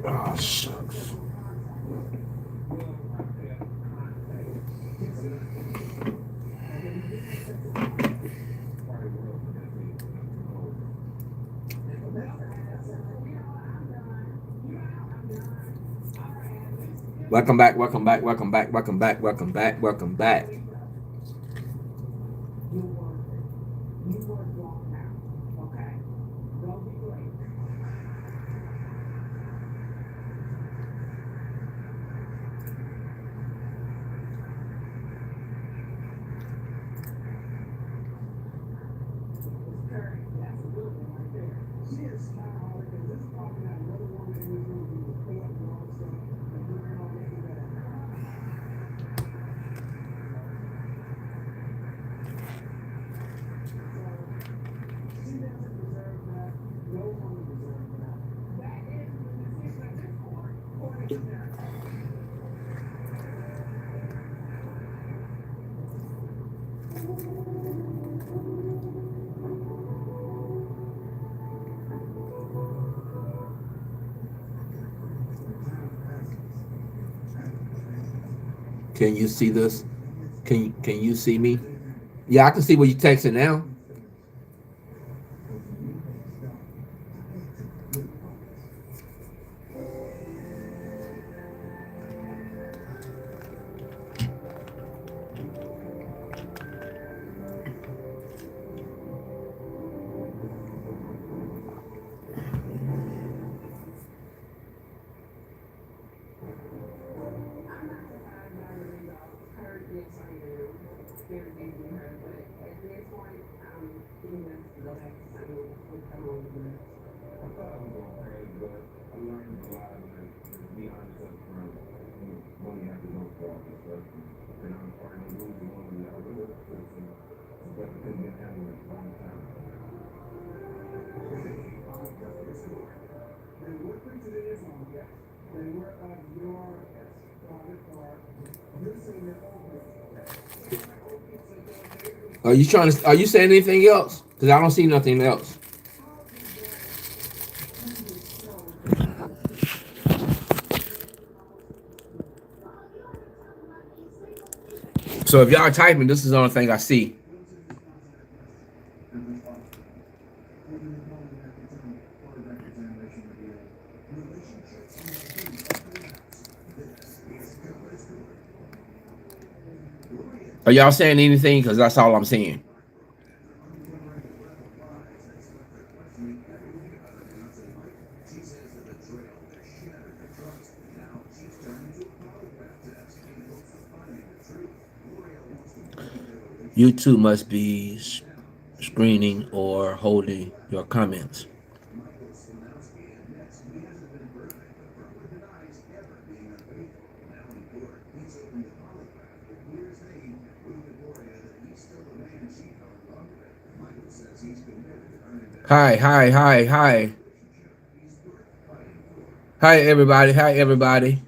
Oh, shucks. Welcome back, welcome back, welcome back, welcome back, welcome back, welcome back. Can you see this? Can you see me? Yeah, I can see what you're texting now. Are you trying to? Are you saying anything else? Because I don't see nothing else. So if y'all typing, this is the only thing I see. Are y'all saying anything? Because that's all I'm seeing. YouTube must be screening or holding your comments. Hi, hi, hi, hi. Hi, everybody. Hi, everybody.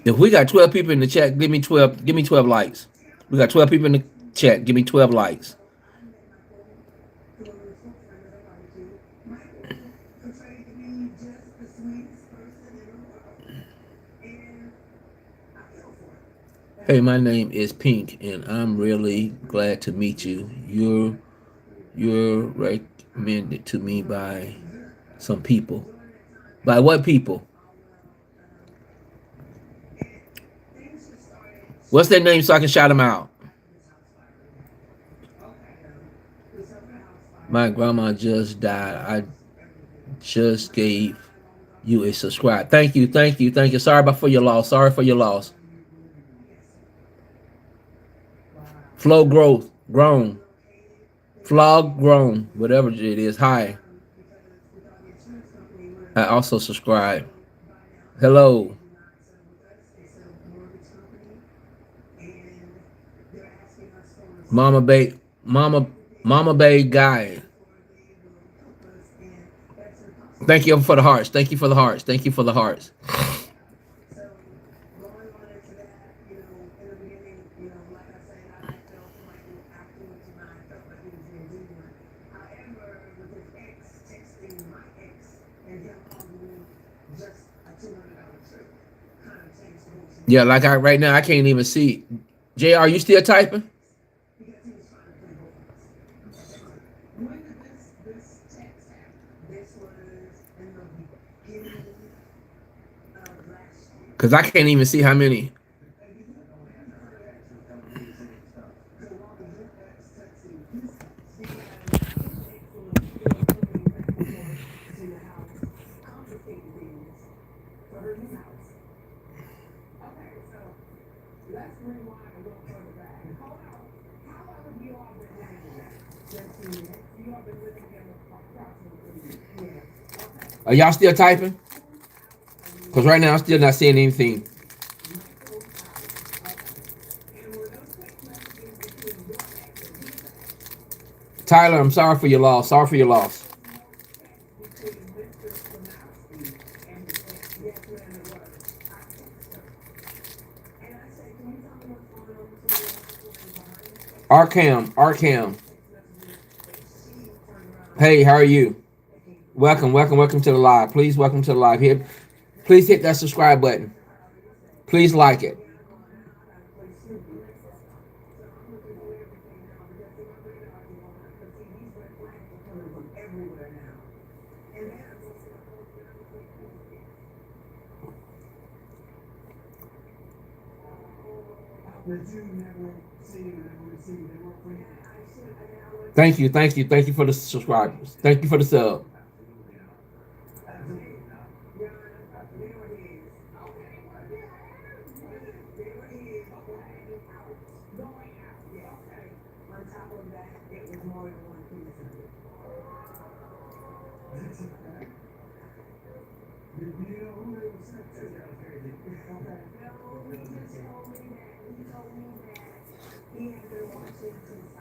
If we got 12 people in the chat, give me 12. Give me 12 likes. We got 12 people in the chat. Give me 12 likes. Hey, my name is Pink, and I'm really glad to meet you. You're recommended to me by some people. By what people? What's their name so I can shout them out? My grandma just died. I just gave you a subscribe. Thank you, thank you, thank you. Sorry about for your loss. Sorry for your loss. Flow growth, grown. Flog grown, whatever it is. Hi. I also subscribe. Hello. Mama Mama Bay guy. Thank you for the hearts. Thank you for the hearts. Thank you for the hearts. Yeah, like I right now I can't even see. Jay, are you still typing? Because I can't even see how many. Are y'all still typing? Because right now I'm still not seeing anything. Tyler, I'm sorry for your loss. Sorry for your loss. Arkham. Hey, how are you? Welcome to the live. Please welcome to the live. Here, please hit that subscribe button. Please like it. Thank you for the subscribers. Thank you for the sub.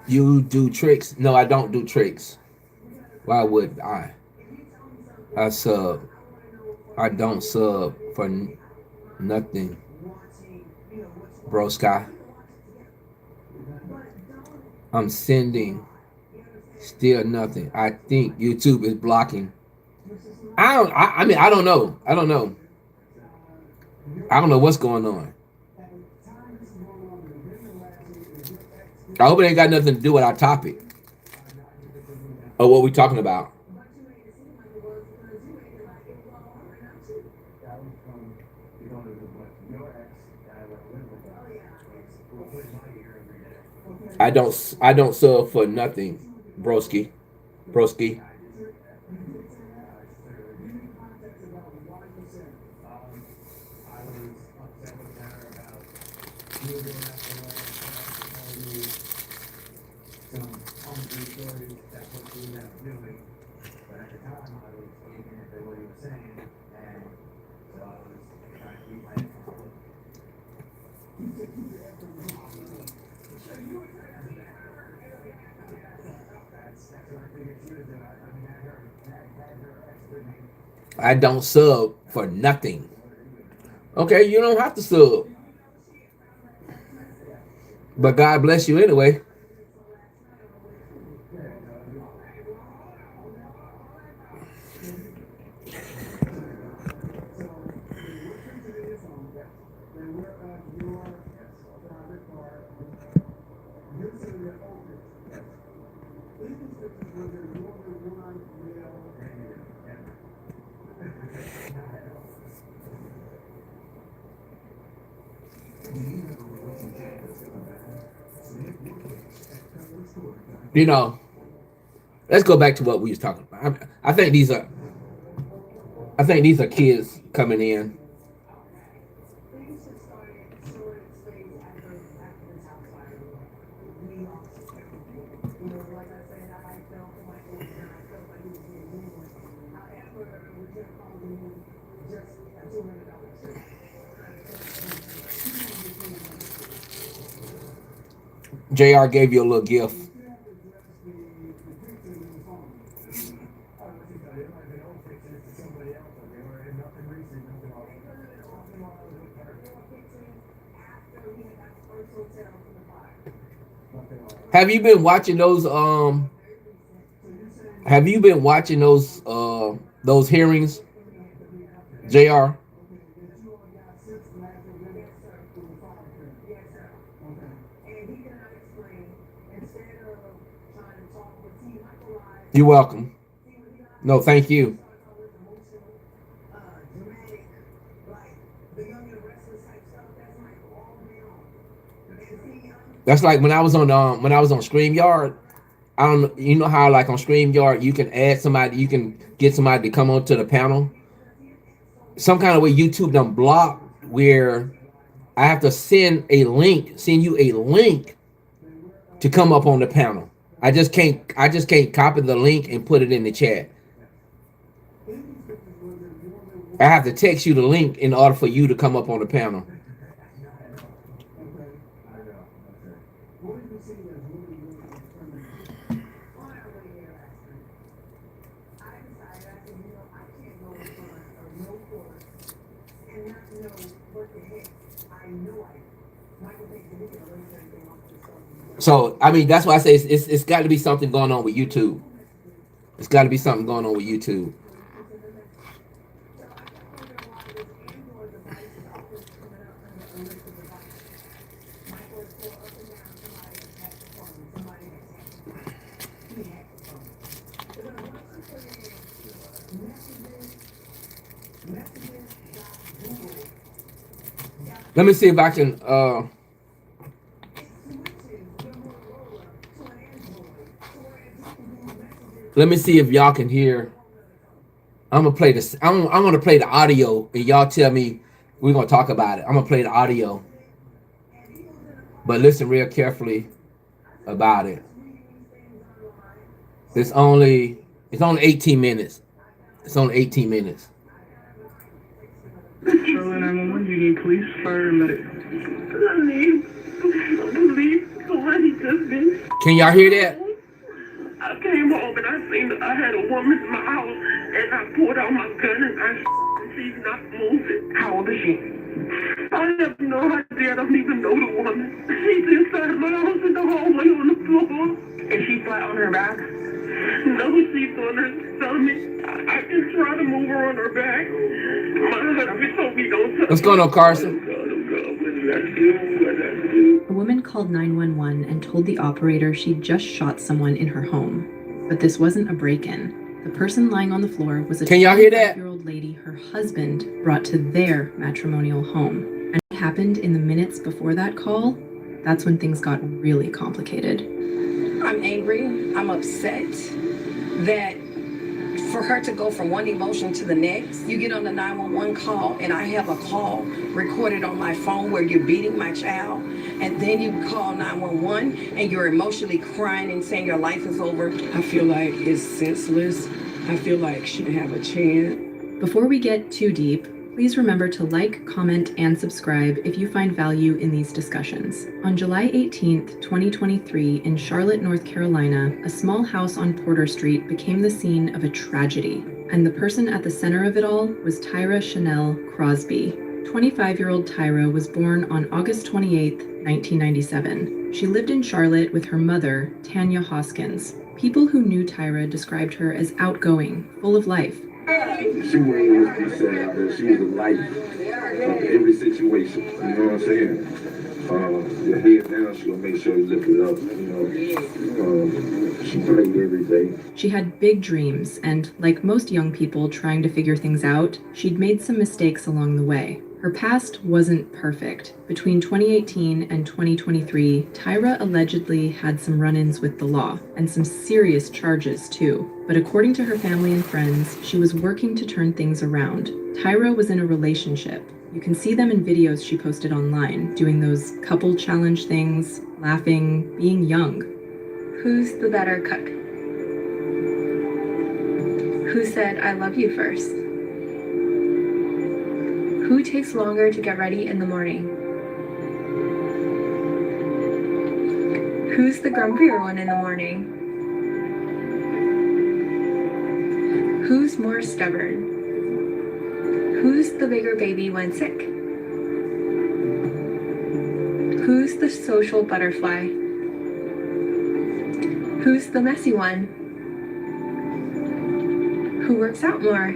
You do tricks? No, I don't do tricks. Why would I? I sub. I don't sub for nothing, bro. Sky. I'm sending still nothing. I think YouTube is blocking. I mean, I don't know. I don't know. I don't know what's going on. I hope it ain't got nothing to do with our topic or what we talking about. I don't sub for nothing, broski. Broski. I don't sub for nothing. Okay, you don't have to sub. But God bless you anyway. You know, let's go back to what we was talking about. I think these are kids coming in. JR gave you a little gift. Have you been watching those? Have you been watching those hearings, Jr.? You're welcome. No, thank you. That's like when I was on StreamYard. I don't, you know how like on StreamYard you can add somebody, you can get somebody to come onto the panel. Some kind of way YouTube done block where I have to send you a link to come up on the panel. I just can't copy the link and put it in the chat. I have to text you the link in order for you to come up on the panel. So I mean that's why I say it's got to be something going on with YouTube. It's got to be something going on with YouTube. Let me see if I can let me see if y'all can hear. I'm gonna play this. I'm gonna play the audio, and y'all tell me. We're gonna talk about it. I'm gonna play the audio, but listen real carefully about it. It's only 18 minutes. It's only 18 minutes. Charlotte 911, you need police, fire, and medic. Police, somebody just been. Can y'all hear that? I came home and I had a woman in my house and I pulled out my gun and she's not moving. How old is she? I have no idea. I don't even know the woman. She's inside my house in the hallway on the floor. Is she flat on her back? No, she's on her stomach. I can try to move her on her back. My husband told me don't touch. What's going on, Carson? A woman called 911 and told the operator she'd just shot someone in her home. But this wasn't a break-in. The person lying on the floor was a 25-year-old lady her husband brought to their matrimonial home. And what happened in the minutes before that call, that's when things got really complicated. I'm angry. I'm upset that for her to go from one emotion to the next, you get on the 911 call and I have a call recorded on my phone where you're beating my child, and then you call 911 and you're emotionally crying and saying your life is over. I feel like it's senseless. I feel like she didn't have a chance. Before we get too deep, please remember to like, comment, and subscribe if you find value in these discussions. On July 18th, 2023, in Charlotte, North Carolina, a small house on Porter Street became the scene of a tragedy, and the person at the center of it all was Tyra Chanel Crosby. 25-year-old Tyra was born on August 28th, 1997. She lived in Charlotte with her mother, Tanya Hoskins. People who knew Tyra described her as outgoing, full of life. She was she was a light of every situation. You know what I'm saying? Your head down, she gonna make sure you lift it up. You know, she prayed every day. She had big dreams, and like most young people trying to figure things out, she'd made some mistakes along the way. Her past wasn't perfect. Between 2018 and 2023, Tyra allegedly had some run-ins with the law, and some serious charges too. But according to her family and friends, she was working to turn things around. Tyra was in a relationship. You can see them in videos she posted online, doing those couple challenge things, laughing, being young. Who's the better cook? Who said, "I love you" first? Who takes longer to get ready in the morning? Who's the grumpier one in the morning? Who's more stubborn? Who's the bigger baby when sick? Who's the social butterfly? Who's the messy one? Who works out more?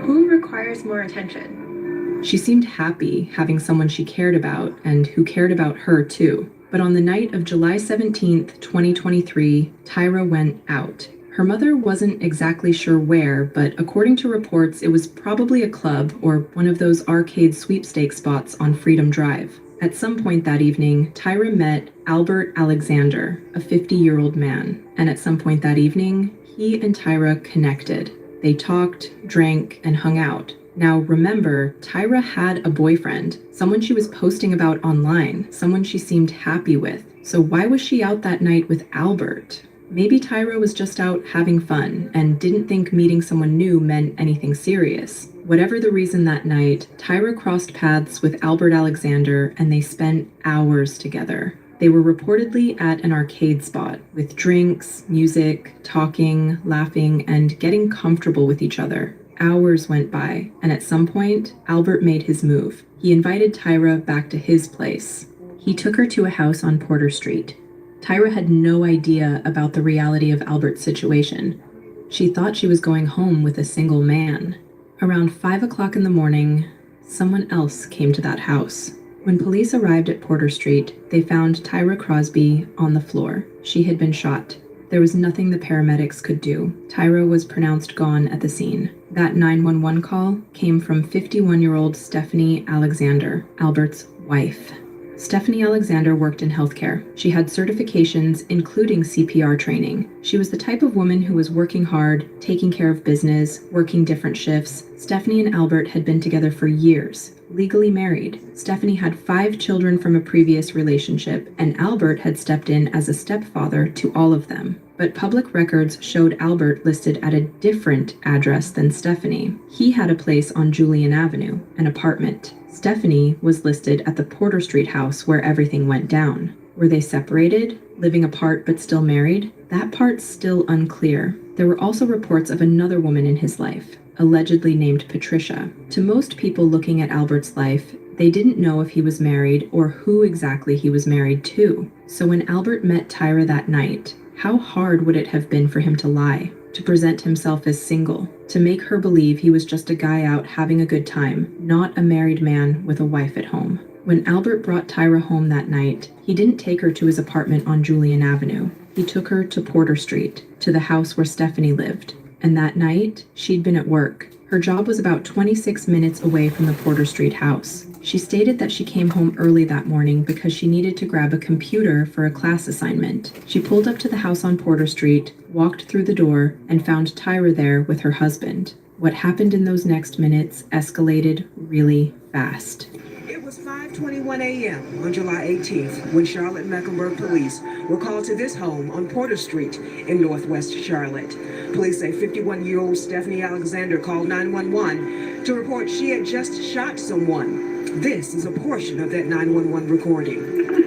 Who requires more attention? She seemed happy having someone she cared about and who cared about her too. But on the night of July 17th, 2023, Tyra went out. Her mother wasn't exactly sure where, but according to reports, it was probably a club or one of those arcade sweepstakes spots on Freedom Drive. At some point that evening, Tyra met Albert Alexander, a 50-year-old man. And at some point that evening, he and Tyra connected. They talked, drank, and hung out. Now remember, Tyra had a boyfriend, someone she was posting about online, someone she seemed happy with. So why was she out that night with Albert? Maybe Tyra was just out having fun and didn't think meeting someone new meant anything serious. Whatever the reason that night, Tyra crossed paths with Albert Alexander and they spent hours together. They were reportedly at an arcade spot with drinks, music, talking, laughing, and getting comfortable with each other. Hours went by, and at some point, Albert made his move. He invited Tyra back to his place. He took her to a house on Porter Street. Tyra had no idea about the reality of Albert's situation. She thought she was going home with a single man. Around 5 o'clock in the morning, someone else came to that house. When police arrived at Porter Street, they found Tyra Crosby on the floor. She had been shot. There was nothing the paramedics could do. Tyra was pronounced gone at the scene. That 911 call came from 51-year-old Stephanie Alexander, Albert's wife. Stephanie Alexander worked in healthcare. She had certifications, including CPR training. She was the type of woman who was working hard, taking care of business, working different shifts. Stephanie and Albert had been together for years, legally married. Stephanie had 5 children from a previous relationship, and Albert had stepped in as a stepfather to all of them. But public records showed Albert listed at a different address than Stephanie. He had a place on Julian Avenue, an apartment. Stephanie was listed at the Porter Street house where everything went down. Were they separated, living apart but still married? That part's still unclear. There were also reports of another woman in his life, allegedly named Patricia. To most people looking at Albert's life, they didn't know if he was married or who exactly he was married to. So when Albert met Tyra that night, how hard would it have been for him to lie, to present himself as single, to make her believe he was just a guy out having a good time, not a married man with a wife at home? When Albert brought Tyra home that night, he didn't take her to his apartment on Julian Avenue. He took her to Porter Street, to the house where Stephanie lived. And that night, she'd been at work. Her job was about 26 minutes away from the Porter Street house. She stated that she came home early that morning because she needed to grab a computer for a class assignment. She pulled up to the house on Porter Street, walked through the door, and found Tyra there with her husband. What happened in those next minutes escalated really fast. It was 5:21 a.m. on July 18th when Charlotte-Mecklenburg police were called to this home on Porter Street in Northwest Charlotte. Police say 51-year-old Stephanie Alexander called 911 to report she had just shot someone. This is a portion of that 911 recording.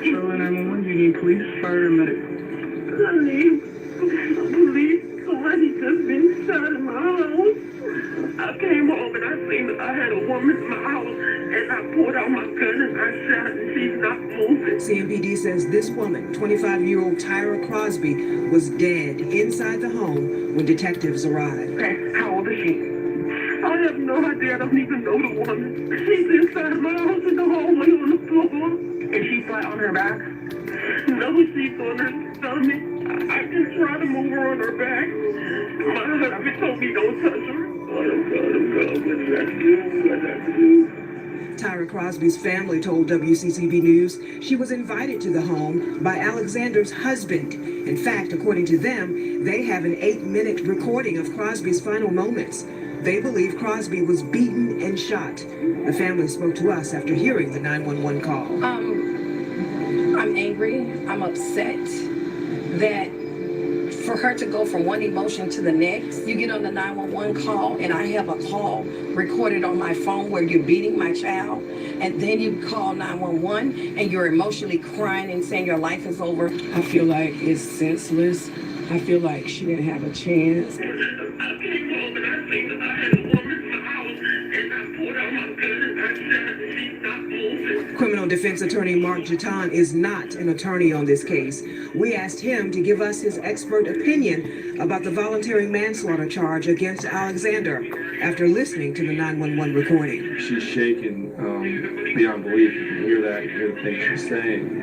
Charlotte 911, you need police, fire, and medic. I need police. Somebody just been shot in my house. I came home and I seen that I had a woman in my house and I pulled out my gun and I shot her and she's not moving. CMPD says this woman, 25-year-old Tyra Crosby, was dead inside the home when detectives arrived. Okay, how old is she? I have no idea. I don't even know the woman. She's inside my house in the hallway on the floor. Is she flat on her back? No, she's on her stomach. I can try to move her on her back. My husband told me don't touch her. Oh, God, what did I do? What did I do? Tyra Crosby's family told WCCB News she was invited to the home by Alexander's husband. In fact, according to them, they have an 8-minute recording of Crosby's final moments. They believe Crosby was beaten and shot. The family spoke to us after hearing the 911 call. I'm angry. I'm upset that for her to go from one emotion to the next, you get on the 911 call and I have a call recorded on my phone where you're beating my child, and then you call 911 and you're emotionally crying and saying your life is over. I feel like it's senseless. I feel like she didn't have a chance. I came home and I seen that I had a woman in my house and I pulled out my gun and I shot her and she's not moving. Criminal Defense attorney Mark Jeton is not an attorney on this case. We asked him to give us his expert opinion about the voluntary manslaughter charge against Alexander after listening to the 911 recording. She's shaken beyond belief. You can hear that, you hear the things she's saying.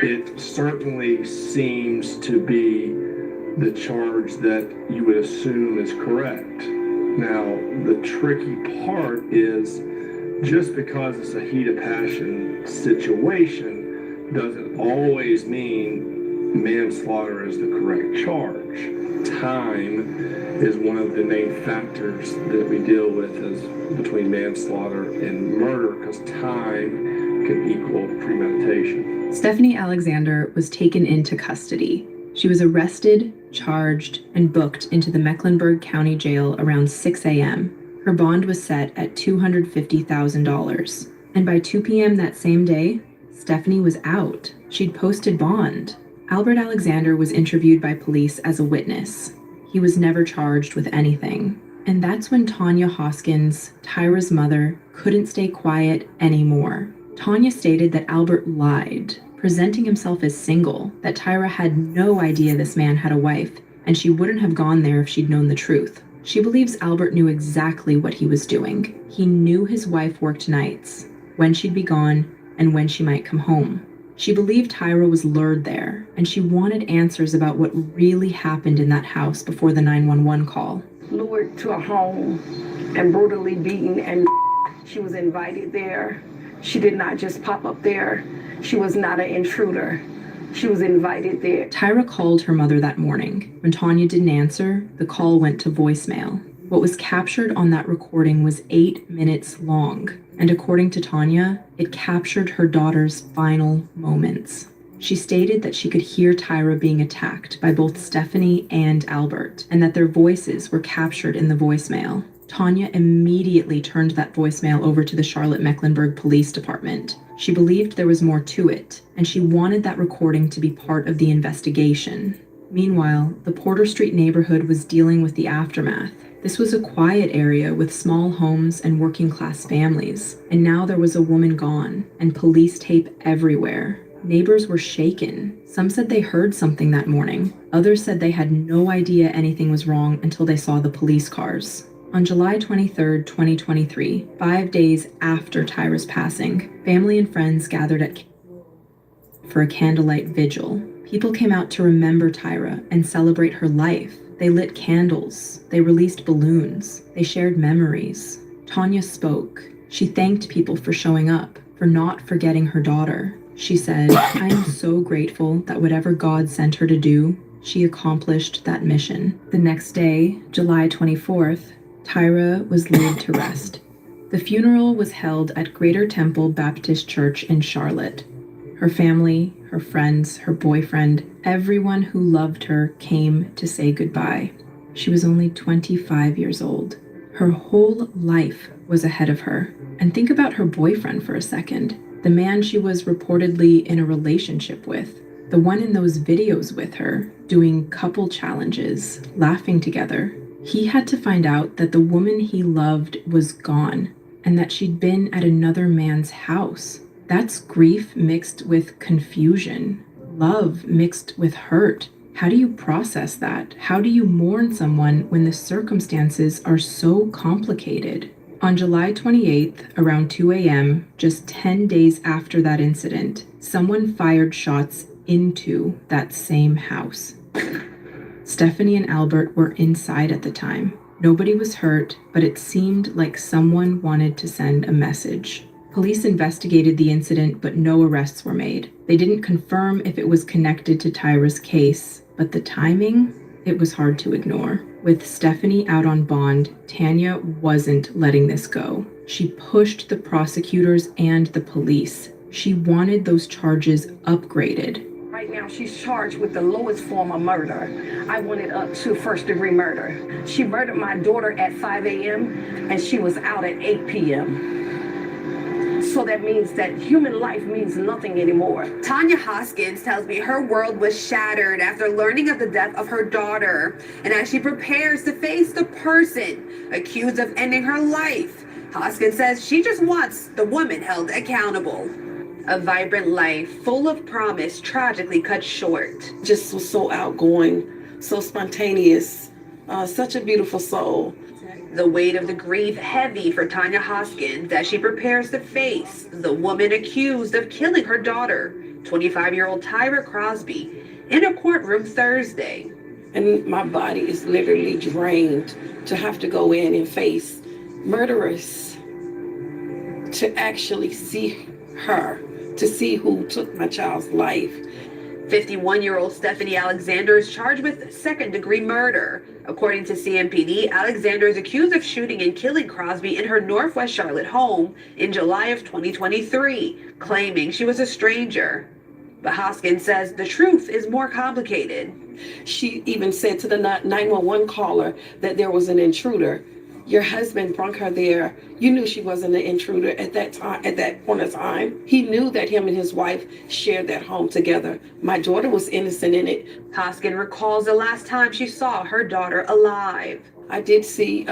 It certainly seems to be the charge that you would assume is correct. Now, the tricky part is just because it's a heat of passion situation doesn't always mean manslaughter is the correct charge. Time is one of the main factors that we deal with as between manslaughter and murder, because time can equal premeditation. Stephanie Alexander was taken into custody. She was arrested, charged, and booked into the Mecklenburg County Jail around 6 a.m. Her bond was set at $250,000. And by 2 p.m. that same day, Stephanie was out. She'd posted bond. Albert Alexander was interviewed by police as a witness. He was never charged with anything. And that's when Tanya Hoskins, Tyra's mother, couldn't stay quiet anymore. Tanya stated that Albert lied, presenting himself as single, that Tyra had no idea this man had a wife, and she wouldn't have gone there if she'd known the truth. She believes Albert knew exactly what he was doing. He knew his wife worked nights, when she'd be gone, and when she might come home. She believed Tyra was lured there, and she wanted answers about what really happened in that house before the 911 call. Lured to a home and brutally beaten, and she was invited there. She did not just pop up there. She was not an intruder. She was invited there. Tyra called her mother that morning. When Tanya didn't answer, the call went to voicemail. What was captured on that recording was 8 minutes long, and according to Tanya, it captured her daughter's final moments. She stated that she could hear Tyra being attacked by both Stephanie and Albert, and that their voices were captured in the voicemail. Tanya immediately turned that voicemail over to the Charlotte-Mecklenburg Police Department. She believed there was more to it, and she wanted that recording to be part of the investigation. Meanwhile, the Porter Street neighborhood was dealing with the aftermath. This was a quiet area with small homes and working-class families, and now there was a woman gone, and police tape everywhere. Neighbors were shaken. Some said they heard something that morning. Others said they had no idea anything was wrong until they saw the police cars. On July 23, 2023, 5 days after Tyra's passing, family and friends gathered for a candlelight vigil. People came out to remember Tyra and celebrate her life. They lit candles. They released balloons. They shared memories. Tanya spoke. She thanked people for showing up, for not forgetting her daughter. She said, "I am so grateful that whatever God sent her to do, she accomplished that mission." The next day, July 24th, Tyra was laid to rest. The funeral was held at Greater Temple Baptist Church in Charlotte. Her family, her friends, her boyfriend, everyone who loved her came to say goodbye. She was only 25 years old. Her whole life was ahead of her. And think about her boyfriend for a second. The man she was reportedly in a relationship with. The one in those videos with her, doing couple challenges, laughing together. He had to find out that the woman he loved was gone, and that she'd been at another man's house. That's grief mixed with confusion, love mixed with hurt. How do you process that? How do you mourn someone when the circumstances are so complicated? On July 28th, around 2 a.m., just 10 days after that incident, someone fired shots into that same house. Stephanie and Albert were inside at the time. Nobody was hurt, but it seemed like someone wanted to send a message. Police investigated the incident, but no arrests were made. They didn't confirm if it was connected to Tyra's case, but the timing, it was hard to ignore. With Stephanie out on bond, Tanya wasn't letting this go. She pushed the prosecutors and the police. She wanted those charges upgraded. Right now, she's charged with the lowest form of murder. I want it up to first-degree murder. She murdered my daughter at 5 a.m. and she was out at 8 p.m. So that means that human life means nothing anymore. Tanya Hoskins tells me her world was shattered after learning of the death of her daughter. And as she prepares to face the person accused of ending her life, Hoskins says she just wants the woman held accountable. A vibrant life full of promise tragically cut short. Just was so outgoing, so spontaneous, such a beautiful soul. The weight of the grief heavy for Tanya Hoskins as she prepares to face the woman accused of killing her daughter, 25-year-old Tyra Crosby, in a courtroom Thursday. And my body is literally drained to have to go in and face murderers, to actually see her, to see who took my child's life. 51-year-old Stephanie Alexander is charged with second-degree murder. According to CMPD, Alexander is accused of shooting and killing Crosby in her Northwest Charlotte home in July of 2023, claiming she was a stranger. But Hoskins says the truth is more complicated. She even said to the 911 caller that there was an intruder. Your husband brought her there. You knew she wasn't an intruder at that time, at that point of time. He knew that him and his wife shared that home together. My daughter was innocent in it. Hoskins recalls the last time she saw her daughter alive. I did see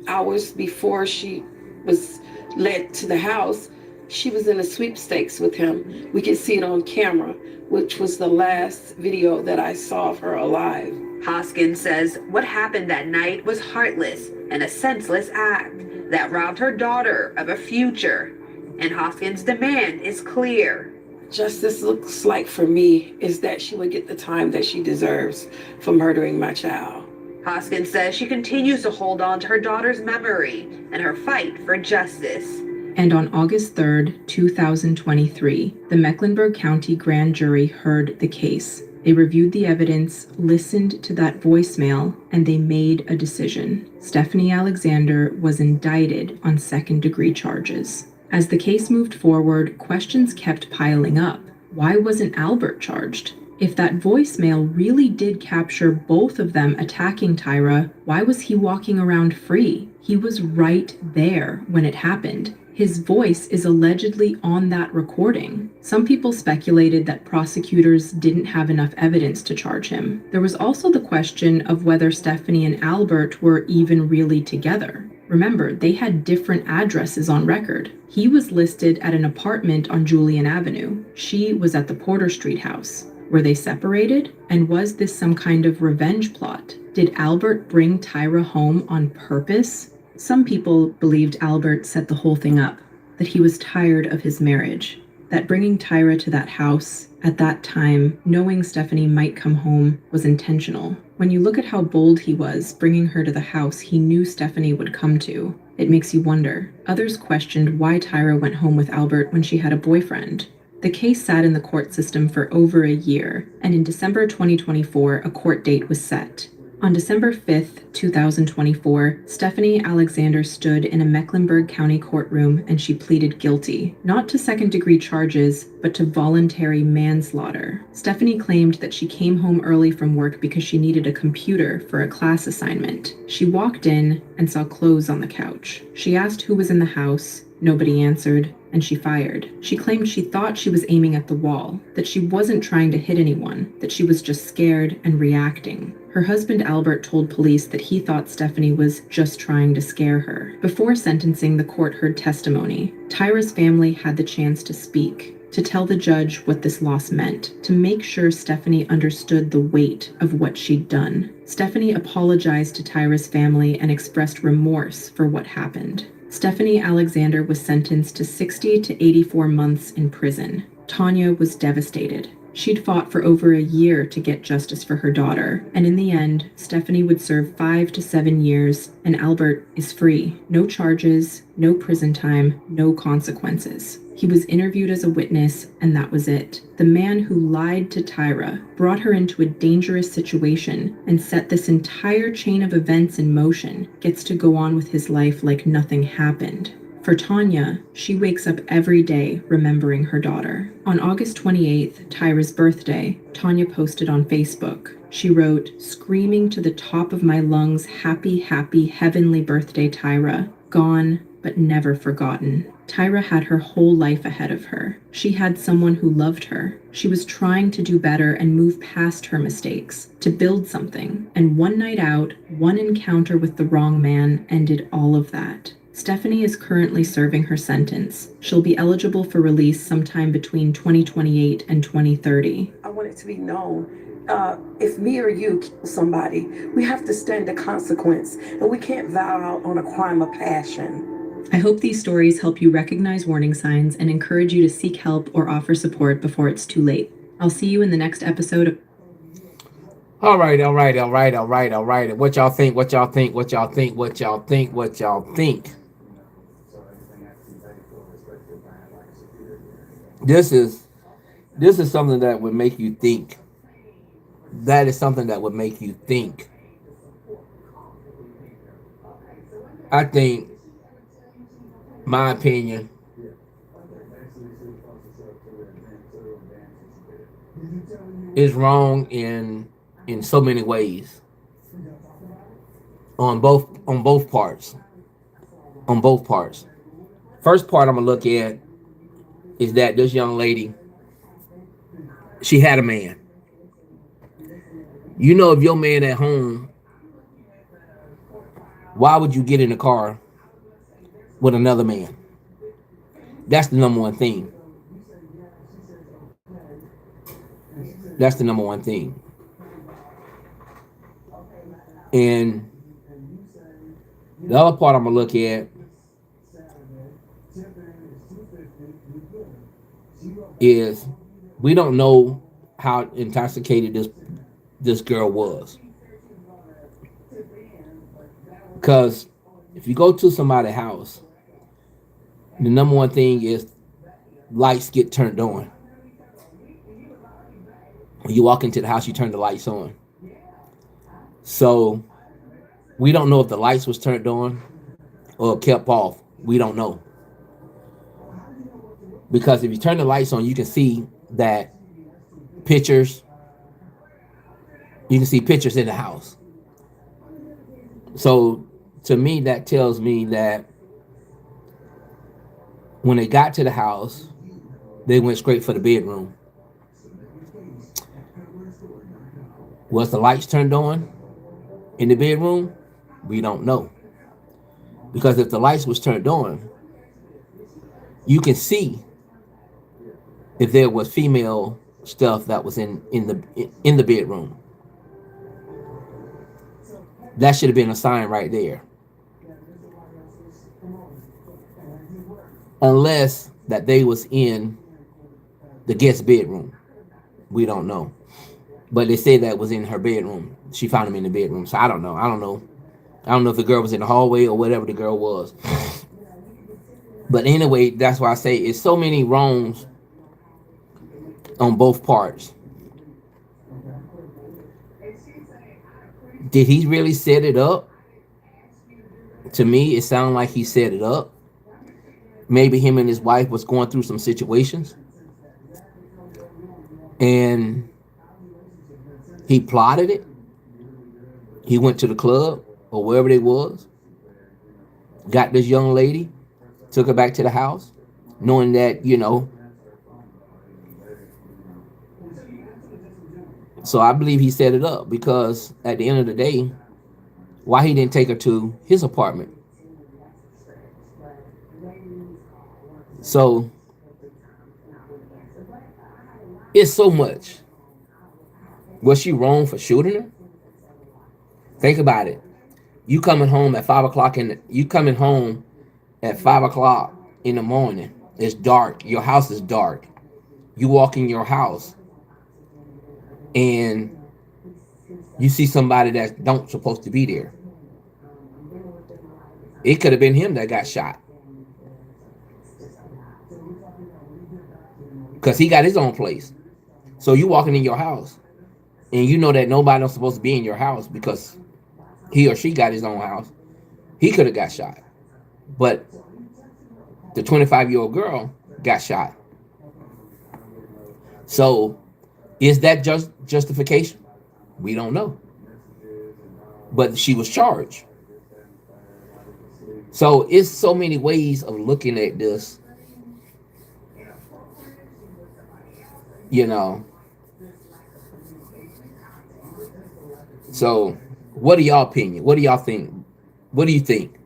hours before she was led to the house, she was in a sweepstakes with him. We could see it on camera, which was the last video that I saw of her alive. Hoskins says what happened that night was heartless and a senseless act that robbed her daughter of a future. And Hoskins' demand is clear. Justice looks like for me is that she would get the time that she deserves for murdering my child. Hoskins says she continues to hold on to her daughter's memory and her fight for justice. And on August 3rd, 2023, the Mecklenburg County Grand Jury heard the case. They reviewed the evidence, listened to that voicemail, and they made a decision. Stephanie Alexander was indicted on second-degree charges. As the case moved forward, questions kept piling up. Why wasn't Albert charged? If that voicemail really did capture both of them attacking Tyra, why was he walking around free? He was right there when it happened. His voice is allegedly on that recording. Some people speculated that prosecutors didn't have enough evidence to charge him. There was also the question of whether Stephanie and Albert were even really together. Remember, they had different addresses on record. He was listed at an apartment on Julian Avenue. She was at the Porter Street house. Were they separated? And was this some kind of revenge plot? Did Albert bring Tyra home on purpose? Some people believed Albert set the whole thing up, that he was tired of his marriage, that bringing Tyra to that house at that time, knowing Stephanie might come home, was intentional. When you look at how bold he was bringing her to the house he knew Stephanie would come to, it makes you wonder. Others questioned why Tyra went home with Albert when she had a boyfriend. The case sat in the court system for over a year, and in December 2024, a court date was set. On December 5th, 2024, Stephanie Alexander stood in a Mecklenburg County courtroom and she pleaded guilty, not to second-degree charges, but to voluntary manslaughter. Stephanie claimed that she came home early from work because she needed a computer for a class assignment. She walked in and saw clothes on the couch. She asked who was in the house. Nobody answered, and she fired. She claimed she thought she was aiming at the wall, that she wasn't trying to hit anyone, that she was just scared and reacting. Her husband Albert told police that he thought Stephanie was just trying to scare her. Before sentencing, the court heard testimony. Tyra's family had the chance to speak, to tell the judge what this loss meant, to make sure Stephanie understood the weight of what she'd done. Stephanie apologized to Tyra's family and expressed remorse for what happened. Stephanie Alexander was sentenced to 60 to 84 months in prison. Tanya was devastated. She'd fought for over a year to get justice for her daughter, and in the end, Stephanie would serve 5 to 7 years, and Albert is free. No charges, no prison time, no consequences. He was interviewed as a witness, and that was it. The man who lied to Tyra, brought her into a dangerous situation, and set this entire chain of events in motion, gets to go on with his life like nothing happened. For Tanya, she wakes up every day remembering her daughter. On August 28th, Tyra's birthday, Tanya posted on Facebook. She wrote, "Screaming to the top of my lungs, happy, happy, heavenly birthday, Tyra. Gone, but never forgotten." Tyra had her whole life ahead of her. She had someone who loved her. She was trying to do better and move past her mistakes, to build something. And one night out, one encounter with the wrong man ended all of that. Stephanie is currently serving her sentence. She'll be eligible for release sometime between 2028 and 2030. I want it to be known. If me or you kill somebody, we have to stand the consequence, and we can't vow out on a crime of passion. I hope these stories help you recognize warning signs and encourage you to seek help or offer support before it's too late. I'll see you in the next episode of... All right. What y'all think? What y'all think? What y'all think? What y'all think? What y'all think? This is something that would make you think. That is something that would make you think. I think, my opinion, is wrong in so many ways. On both parts. First part I'm gonna look at is that this young lady, she had a man. You know, if your man at home, why would you get in the car with another man? That's the number one thing. That's the number one thing. And the other part I'm gonna look at is we don't know how intoxicated this girl was. Because if you go to somebody's house, the number one thing is lights get turned on. When you walk into the house, you turn the lights on. So we don't know if the lights was turned on or kept off. We don't know. Because if you turn the lights on, you can see that pictures. You can see pictures in the house. So to me, that tells me that when they got to the house, they went straight for the bedroom. Was the lights turned on in the bedroom? We don't know. Because if the lights was turned on, you can see if there was female stuff that was in the bedroom. That should have been a sign right there. Unless that they was in the guest bedroom. We don't know. But they say that was in her bedroom. She found him in the bedroom. So I don't know. I don't know if the girl was in the hallway or whatever the girl was. But anyway, that's why I say it's so many wrongs on both parts. Did he really set it up? To me, it sounded like he set it up. Maybe him and his wife was going through some situations. And he plotted it. He went to the club or wherever they was. Got this young lady. Took her back to the house. Knowing that, you know. So I believe he set it up. Because at the end of the day, why he didn't take her to his apartment? So it's so much. Was she wrong for shooting her? Think about it. You coming home at 5 o'clock you coming home at 5 o'clock in the morning. It's dark. Your house is dark. You walk in your house and you see somebody that don't supposed to be there. It could have been him that got shot. Because he got his own place. So you walking in your house and you know that nobody else supposed to be in your house because he or she got his own house. He could have got shot. But the 25-year-old girl got shot. So is that just justification? We don't know. But she was charged. So it's so many ways of looking at this. You know. So what are y'all opinion? What do y'all think? What do you think?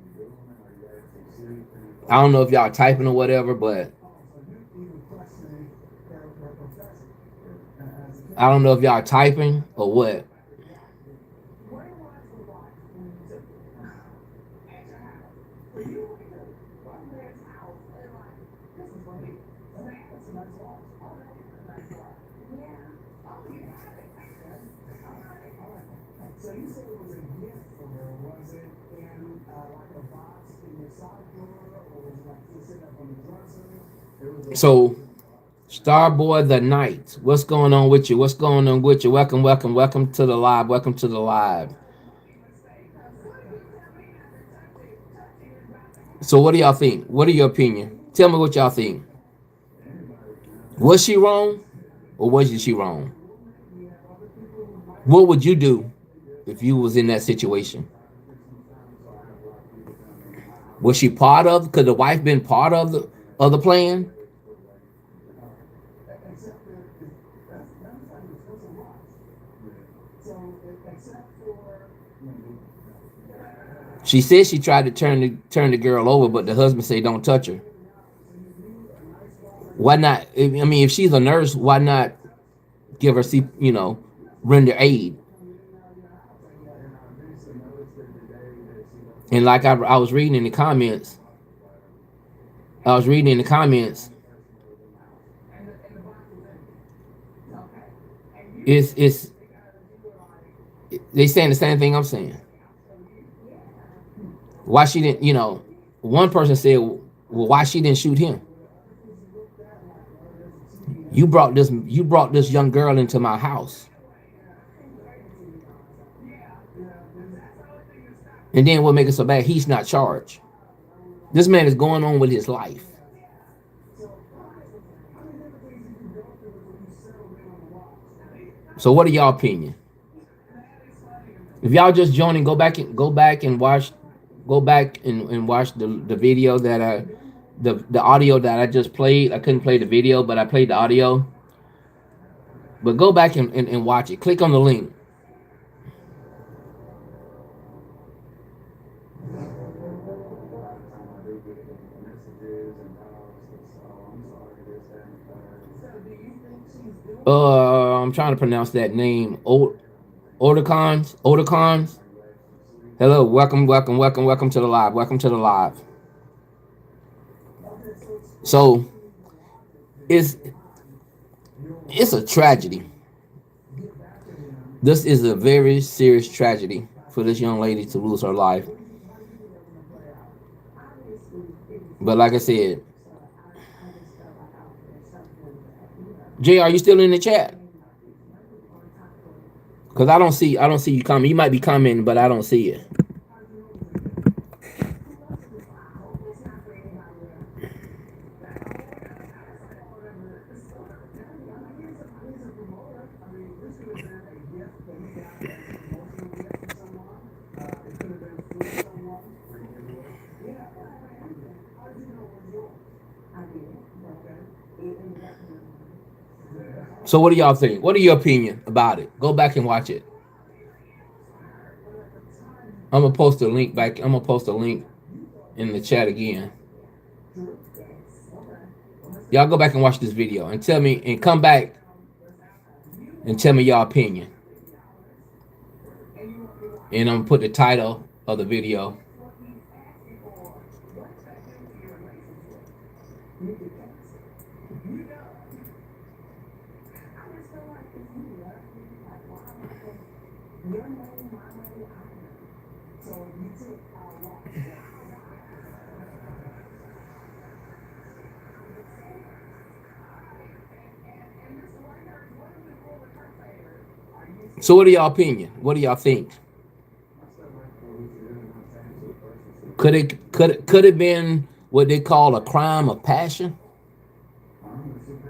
I don't know if y'all typing or whatever, but I don't know if y'all typing or what. So, Starboy the Knight, what's going on with you? What's going on with you? Welcome, welcome, welcome to the live. Welcome to the live. So, what do y'all think? What are your opinion? Tell me what y'all think. Was she wrong, or wasn't she wrong? What would you do if you was in that situation? Was she part of? Could the wife been part of the plan? She said she tried to turn the girl over, but the husband said don't touch her. Why not? I mean, if she's a nurse, why not give her, render aid? And like I was reading in the comments, it's they saying the same thing I'm saying. Why she didn't, one person said, well, why she didn't shoot him? You brought this young girl into my house. And then what makes it so bad? He's not charged. This man is going on with his life. So what are y'all opinion? If y'all just joining, go back and watch the video that the audio that I just played. I couldn't play the video, but I played the audio. But go back and watch it. Click on the link. I'm trying to pronounce that name. Odicons. Hello, welcome to the live. Welcome to the live. So it's a tragedy. This is a very serious tragedy for this young lady to lose her life. But like I said, Jay, are you still in the chat? Because I don't see you comment. You might be commenting, but I don't see it. So what do y'all think? What are your opinion about it? Go back and watch it. I'm gonna post a link back. I'm gonna post a link in the chat again. Y'all go back and watch this video and tell me, and come back and tell me y'all opinion. And I'm gonna put the title of the video. So what are y'all opinion? What do y'all think? Could it been what they call a crime of passion?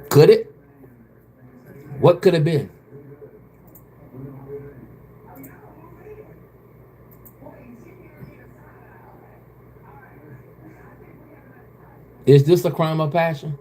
Could it? What could it been? Is this a crime of passion?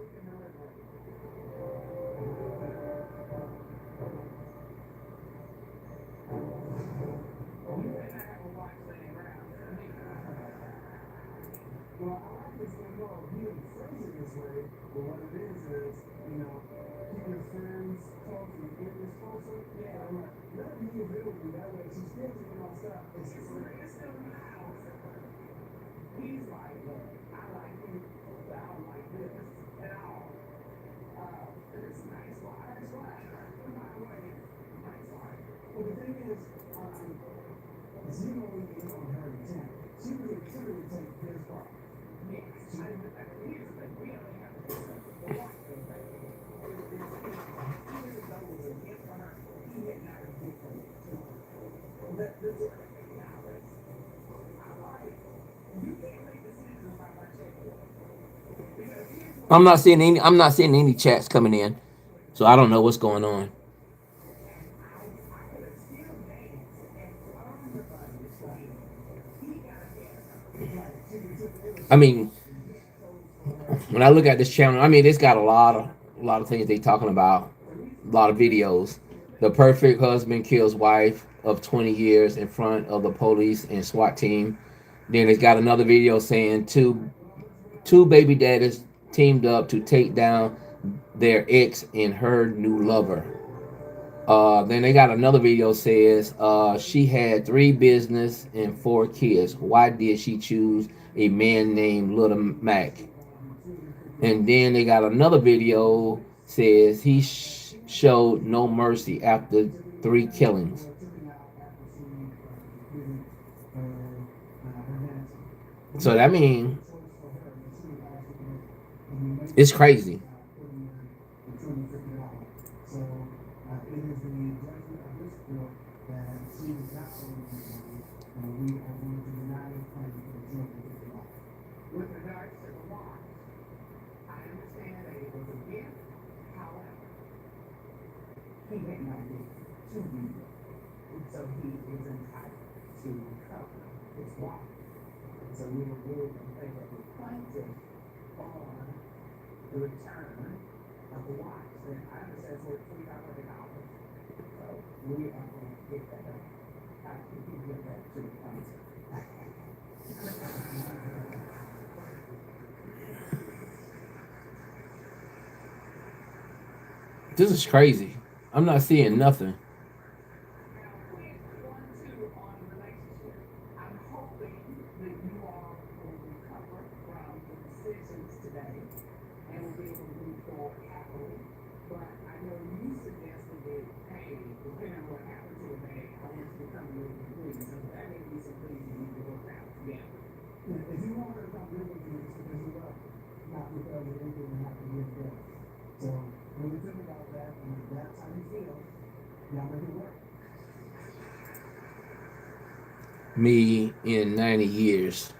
I'm not seeing any chats coming in, so I don't know what's going on. I mean, when I look at this channel, I mean, it's got a lot of things they talking about, a lot of videos. The perfect husband kills wife of 20 years in front of the police and SWAT team. Then it's got another video saying two baby daddies teamed up to take down their ex and her new lover. Then they got another video says she had 3 business and 4 kids. Why did she choose a man named Little Mac? And then they got another video says he showed no mercy after 3 killings. So that means it's crazy. This is crazy. I'm not seeing nothing. Me in 90 years.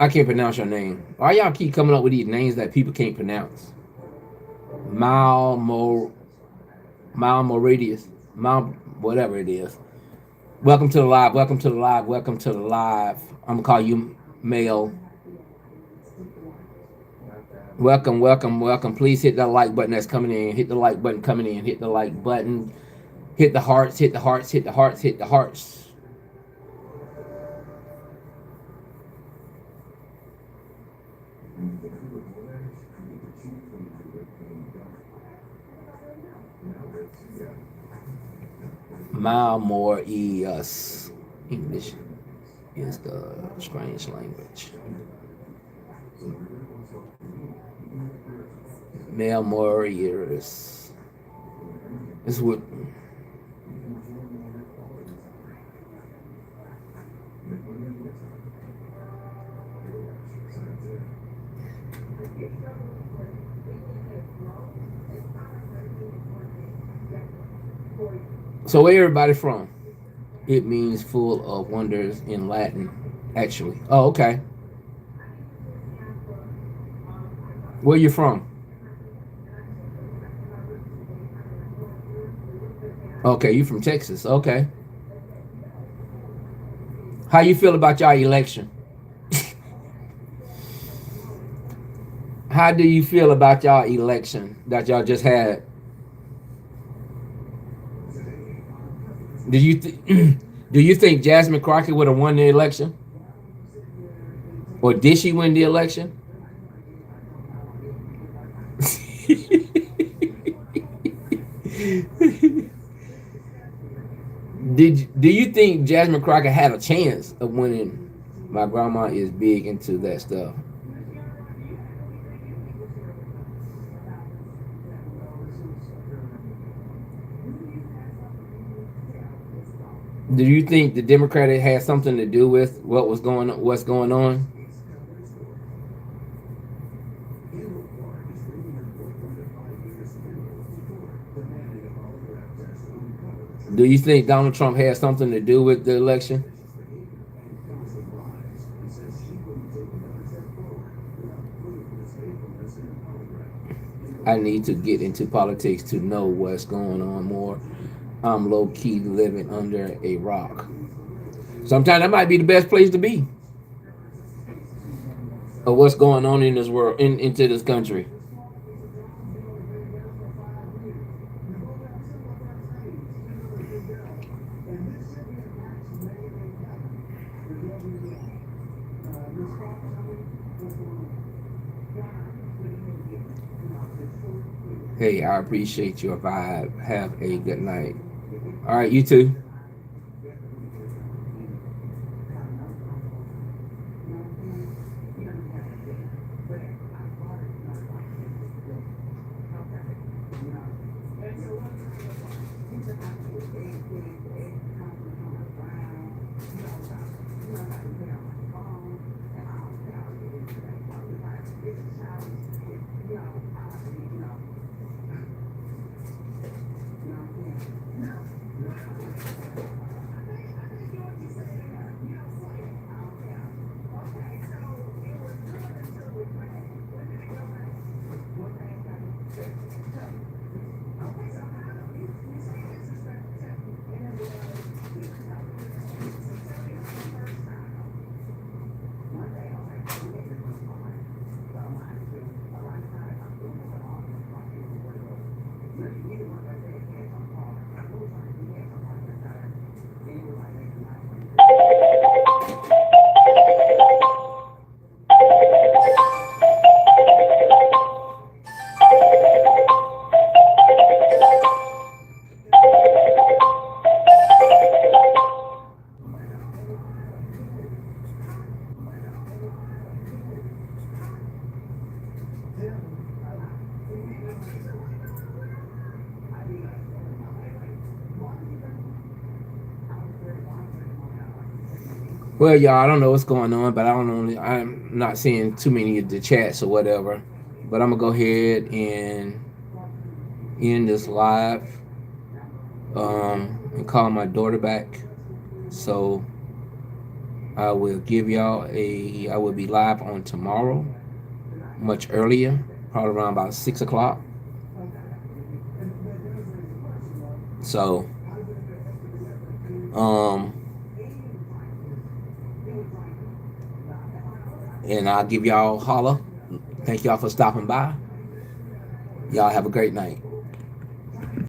I can't pronounce your name. Why y'all keep coming up with these names that people can't pronounce? Mauritius, whatever it is. Welcome to the live. Welcome to the live. Welcome to the live. I'm gonna call you Male. Welcome, welcome, welcome. Please hit that like button that's coming in. Hit the like button coming in. Hit the like button. Hit the hearts. Hit the hearts. Hit the hearts. Hit the hearts. Mauritius. English is the strange language. Mauritius. This is what. So where everybody from? It means full of wonders in Latin, actually. Oh, okay. Where you from? Okay, you from Texas. Okay. How you feel about y'all election? How do you feel about y'all election that y'all just had? Do you do you think Jasmine Crockett would have won the election, or did she win the election? Do you think Jasmine Crockett had a chance of winning? My grandma is big into that stuff. Do you think the Democratic had something to do with what's going on? Do you think Donald Trump had something to do with the election? I need to get into politics to know what's going on more. I'm low-key living under a rock. Sometimes that might be the best place to be. Of what's going on in this world, into this country. Hey, I appreciate your vibe. Have a good night. All right, you too. Well, y'all, I don't know what's going on, but I'm not seeing too many of the chats or whatever. But I'm gonna go ahead and end this live and call my daughter back. So I will give y'all I will be live on tomorrow, much earlier, probably around about 6 o'clock. So and I'll give y'all a holler. Thank y'all for stopping by. Y'all have a great night.